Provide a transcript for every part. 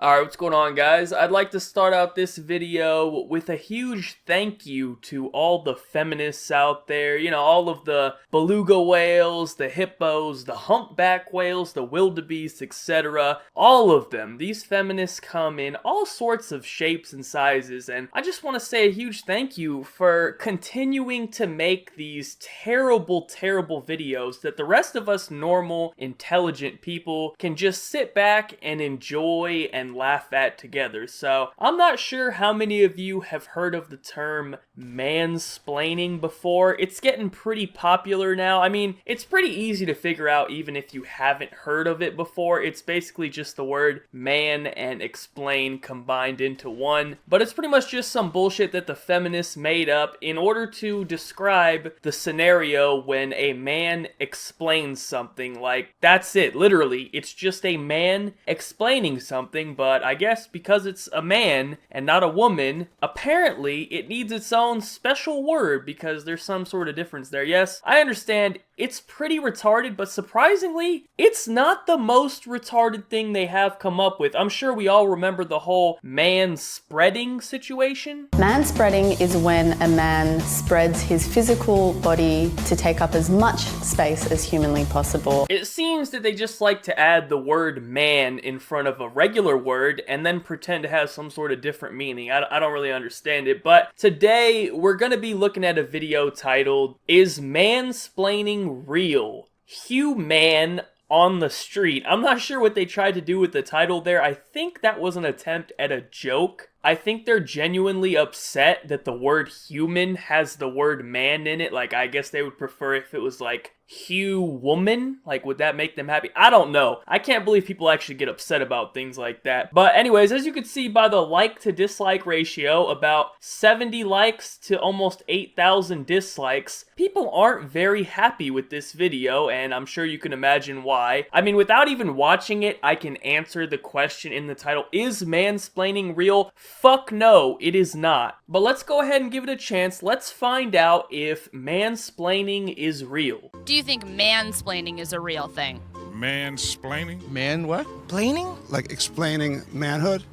Alright, what's going on, guys? I'd like to start out this video with a huge thank you to all the feminists out there. You know, all of the beluga whales, the hippos, the humpback whales, the wildebeest, etc. All of them. These feminists come in all sorts of shapes and sizes, and I just want to say a huge thank you for continuing to make these terrible, terrible videos that the rest of us normal, intelligent people can just sit back and enjoy and laugh at together. So I'm not sure how many of you have heard of the term mansplaining before. It's getting pretty popular now. I mean, it's pretty easy to figure out even if you haven't heard of it before. It's basically just the word man and explain combined into one, but it's pretty much just some bullshit that the feminists made up in order to describe the scenario when a man explains something. Like, that's it, literally. It's just a man explaining something, but I guess because it's a man and not a woman, apparently it needs its own special word because there's some sort of difference there. Yes, I understand it's pretty retarded, but surprisingly, it's not the most retarded thing they have come up with. I'm sure we all remember the whole man-spreading situation. Man-spreading is when a man spreads his physical body to take up as much space as humanly possible. It seems that they just like to add the word man in front of a regular word and then pretend to have some sort of different meaning. I don't really understand it, but today we're going to be looking at a video titled, Is Mansplaining Real? Human on the street. I'm not sure what they tried to do with the title there. I think that was an attempt at a joke. I think they're genuinely upset that the word human has the word man in it. Like, I guess they would prefer if it was like woman. Like, would that make them happy? I don't know. I can't believe people actually get upset about things like that. But anyways, as you can see by the like to dislike ratio, about 70 likes to almost 8,000 dislikes, people aren't very happy with this video, and I'm sure you can imagine why. I mean, without even watching it, I can answer the question in the title, is mansplaining real? Fuck no, it is not. But let's go ahead and give it a chance. Let's find out if mansplaining is real. Do you think mansplaining is a real thing? Mansplaining? Man what? Plaining? Like explaining manhood?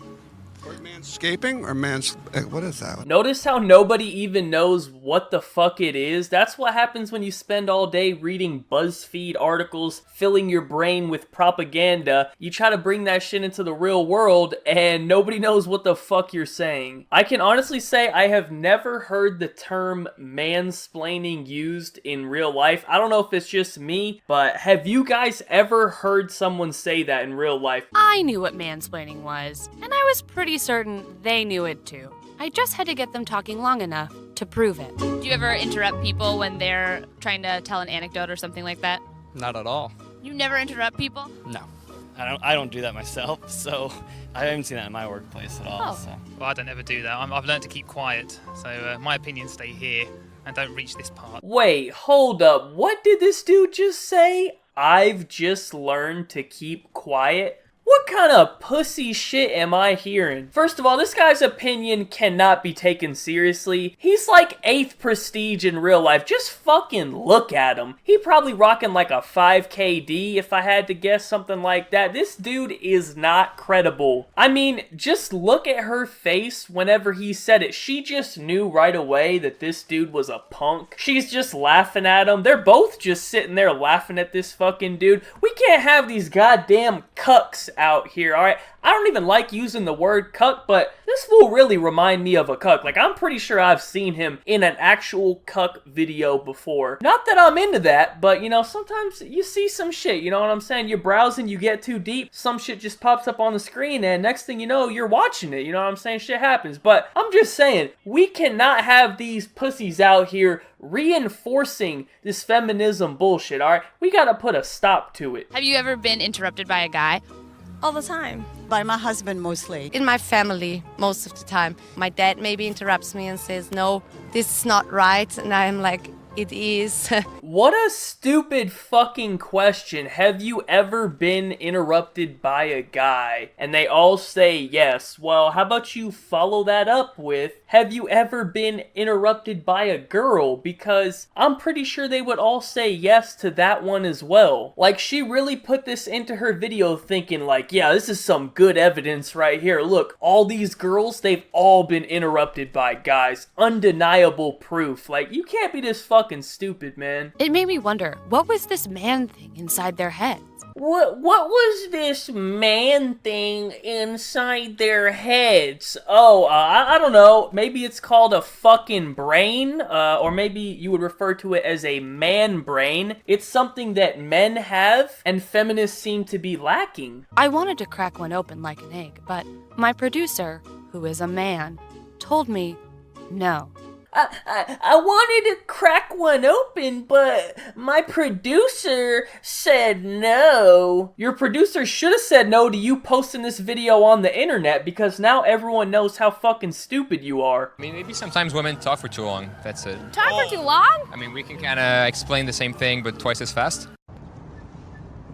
Or manscaping? Or what is that? Notice how nobody even knows what the fuck it is? That's what happens when you spend all day reading BuzzFeed articles, filling your brain with propaganda. You try to bring that shit into the real world, and nobody knows what the fuck you're saying. I can honestly say I have never heard the term mansplaining used in real life. I don't know if it's just me, but have you guys ever heard someone say that in real life? I knew what mansplaining was, and I was pretty certain they knew it too. I just had to get them talking long enough to prove it. Do you ever interrupt people when they're trying to tell an anecdote or something like that? Not at all. You never interrupt people? No. I don't do that myself, so I haven't seen that in my workplace at all. Oh. So. Well, I don't ever do that. I've learned to keep quiet, so my opinions stay here and don't reach this part. Wait, hold up. What did this dude just say? I've just learned to keep quiet? What kind of pussy shit am I hearing? First of all, this guy's opinion cannot be taken seriously. He's like 8th prestige in real life. Just fucking look at him. He probably rocking like a 5KD if I had to guess, something like that. This dude is not credible. I mean, just look at her face whenever he said it. She just knew right away that this dude was a punk. She's just laughing at him. They're both just sitting there laughing at this fucking dude. We can't have these goddamn cucks out here, alright? I don't even like using the word cuck, but this fool really remind me of a cuck. Like, I'm pretty sure I've seen him in an actual cuck video before. Not that I'm into that, but, you know, sometimes you see some shit, you know what I'm saying? You're browsing, you get too deep, some shit just pops up on the screen, and next thing you know, you're watching it, you know what I'm saying? Shit happens. But I'm just saying, we cannot have these pussies out here reinforcing this feminism bullshit, alright? We gotta put a stop to it. Have you ever been interrupted by a guy? All the time. By my husband, mostly. In my family, most of the time. My dad maybe interrupts me and says, no, this is not right. And I'm like, it is. What a stupid fucking question. Have you ever been interrupted by a guy? And they all say yes. Well, how about you follow that up with, have you ever been interrupted by a girl? Because I'm pretty sure they would all say yes to that one as well. Like, she really put this into her video thinking like, yeah, this is some good evidence right here. Look, all these girls, they've all been interrupted by guys. Undeniable proof. Like, you can't be this fucking stupid, man. It made me wonder, what was this man thing inside their heads? What was this man thing inside their heads? Oh, I don't know. Maybe it's called a fucking brain, or maybe you would refer to it as a man brain. It's something that men have, and feminists seem to be lacking. I wanted to crack one open like an egg, but my producer, who is a man, told me no. I wanted to crack one open, but my producer said no. Your producer should have said no to you posting this video on the internet, because now everyone knows how fucking stupid you are. I mean, maybe sometimes women talk for too long. That's it. Talk for too long? I mean, we can kind of explain the same thing, but twice as fast.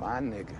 My nigga.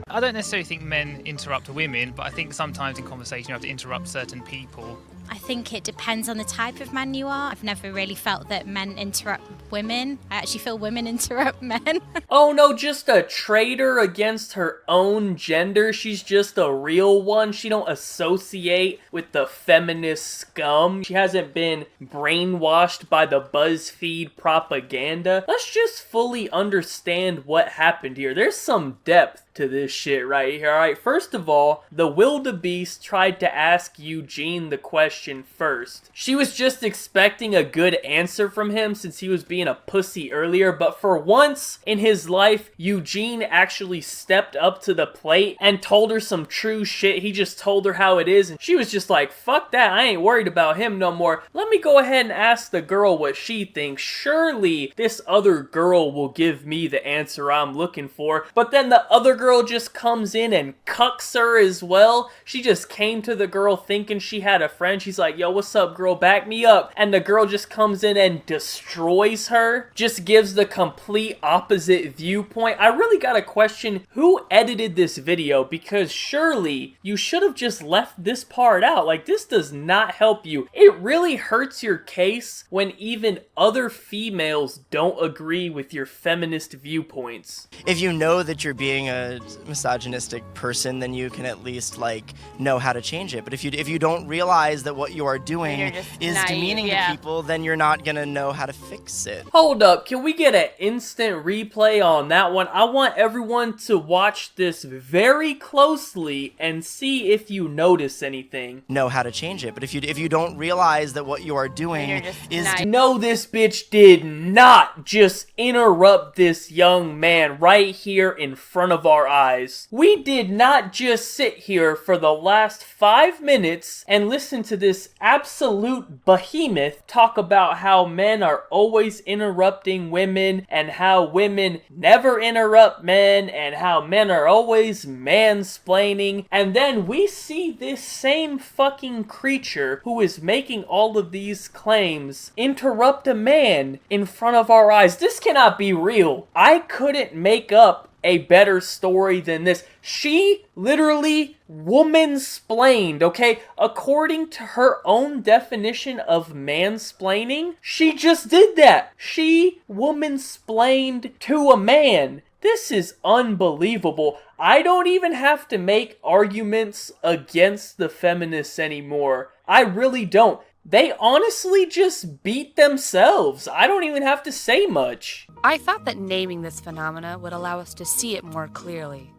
I don't necessarily think men interrupt women, but I think sometimes in conversation you have to interrupt certain people. I think it depends on the type of man you are. I've never really felt that men interrupt women. I actually feel women interrupt men. Oh no, just a traitor against her own gender. She's just a real one. She don't associate with the feminist scum. She hasn't been brainwashed by the BuzzFeed propaganda. Let's just fully understand what happened here. There's some depth to this shit right here. Alright, first of all, the wildebeest tried to ask Eugene the question first. She was just expecting a good answer from him since he was being a pussy earlier, but for once in his life, Eugene actually stepped up to the plate and told her some true shit. He just told her how it is, and she was just like, fuck that, I ain't worried about him no more. Let me go ahead and ask the girl what she thinks. Surely this other girl will give me the answer I'm looking for. But then the other girl just comes in and cucks her as well. She just came to the girl thinking she had a friend. She's like, yo, what's up, girl? Back me up. And the girl just comes in and destroys her. Just gives the complete opposite viewpoint. I really gotta question who edited this video, because surely you should have just left this part out. Like, this does not help you. It really hurts your case when even other females don't agree with your feminist viewpoints. If you know that you're being a misogynistic person, then you can at least like know how to change it. But if you don't realize that what you are doing is naive, demeaning to people, then you're not gonna know how to fix it. Hold up, can we get an instant replay on that one? I want everyone to watch this very closely and see if you notice anything. Know how to change it. But if you don't realize that what you are doing is no, this bitch did not just interrupt this young man right here in front of our eyes. We did not just sit here for the last 5 minutes and listen to this absolute behemoth talk about how men are always interrupting women and how women never interrupt men and how men are always mansplaining, and then we see this same fucking creature who is making all of these claims interrupt a man in front of our eyes. This cannot be real. I couldn't make up a better story than this. She literally womansplained, okay? According to her own definition of mansplaining, she just did that. She womansplained to a man. This is unbelievable. I don't even have to make arguments against the feminists anymore. I really don't. They honestly just beat themselves. I don't even have to say much. I thought that naming this phenomena would allow us to see it more clearly,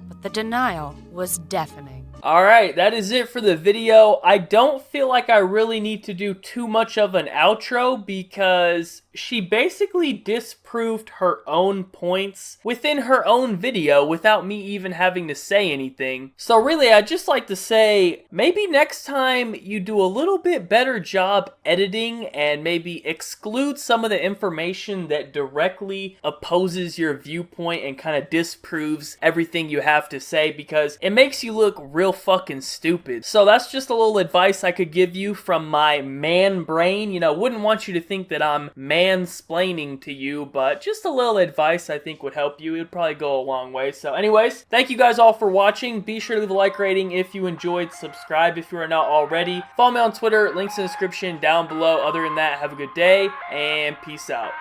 but the denial was deafening. Alright, that is it for the video. I don't feel like I really need to do too much of an outro because she basically disproved her own points within her own video without me even having to say anything. So really, I'd just like to say, maybe next time you do a little bit better job editing and maybe exclude some of the information that directly opposes your viewpoint and kind of disproves everything you have to say, because it makes you look real fucking stupid. So that's just a little advice I could give you from my man brain. You know, wouldn't want you to think that I'm man mansplaining to you, but just a little advice I think would help you. It would probably go a long way. So anyways, thank you guys all for watching. Be sure to leave a like rating if you enjoyed. Subscribe if you are not already. Follow me on Twitter. Links in the description down below. Other than that, have a good day and peace out.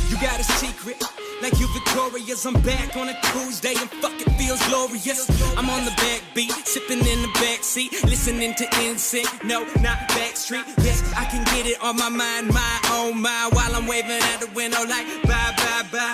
You got a secret, like you victorious. I'm back on a Tuesday and fuck it feels glorious. I'm on the backbeat, sipping in the backseat, listening to NSYNC. No, not Backstreet. Yes, I can get it on my mind, my own mind, while I'm waving out the window like bye, bye, bye.